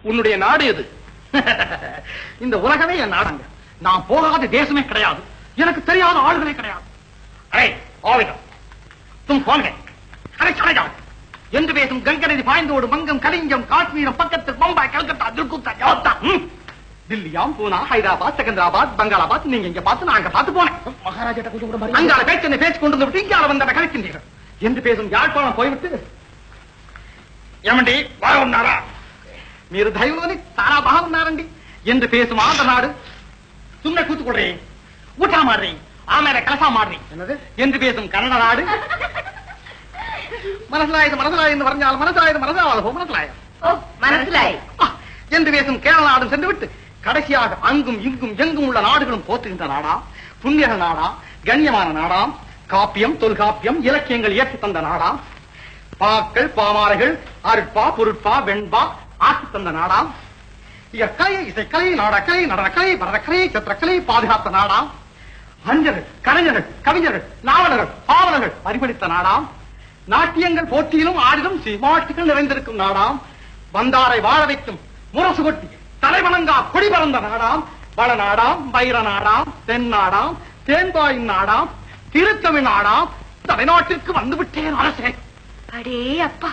உன்னுடைய நாடு எது? இந்த உலகமே என் நாடுங்க. நான் போகாத தேசமே கிடையாது, எனக்கு தெரியாத ஆளுகளே கிடையாது. அரே ஆவிடம் தும் போங்க அரே சடையா என்று பேசும் கங்கை நதி பாய்ந்தோடு மங்கம் கலிங்கம் காஷ்மீரம் பக்கத்தில் பம்பாய் கல்கத்தா துல்குத்தா ஜோத்தா தில்லியாம் பூனா ஹைதராபாத் செகந்திராபாத் பங்களாபாத் நீங்க இங்க பார்த்து நான் அங்க பார்த்து போனேன். மகாராஜா கொஞ்சம் கூட அங்கால பேச்சு பேச்சு கொண்டு வந்து இங்கால வந்த கலைக்கின்றீர்கள் என்று பேசும் யாழ்ப்பாணம் போய்விட்டு ఏమండి బాగున్నారా మీరు దైవంలోని చాలా బాగున్నారండి ಎಂದು பேசும் ஆந்திர நாடு சும்மா கூத்துக்கொள்றே ஊட்டா மாடுறீ ஆமேல கலசா மாடுறீ என்று பேசும் கன்னட நாடு மனசிலாயது மனசிலாய் என்று പറഞ്ഞால் மனசிலாயது மனசாவதோ மனசிலாய் என்று பேசும் கேரள நாடும் சென்று விட்டு கடைசியாக அங்கும் இங்கும் எங்கும் உள்ள நாடுகளும் போற்றுகின்ற நாடா, புண்ணிய நாடா, கண்ணியமான நாடாம், காப்பியம் தொல்காப்பியம் இலக்கியங்கள் ஏற்றி தந்த நாடாம், பாக்கள் பாமாரைகள் அருட்பா பொருட்பா வெண்பா ஆட்சி தந்த நாடாம், இயற்கலை இசைக்கலை நாடக்கலை நடனக்கலை பரதக்கலை சித்திரக்கலை பாதுகாத்த நாடாம், அறிஞர்கள் கலைஞர்கள் கவிஞர்கள் நாவலர்கள் பாவலர்கள் பரிபடித்த நாடாம், நாட்டியங்கள் போட்டியிலும் ஆடிலும் சிமாட்டிகள் நிறைந்திருக்கும் நாடாம், வந்தாரை வாழ வைக்கும் முரசு கொட்டி தலைவணங்கா கொடி பறந்த நாடாம், வள நாடாம், வைர நாடாம், தென் நாடாம், தேன்பாயின் நாடாம், திருத்தமிழ் நாடாம், தமிழ்நாட்டிற்கு வந்துவிட்டேன் அரசே. அடே அப்பா,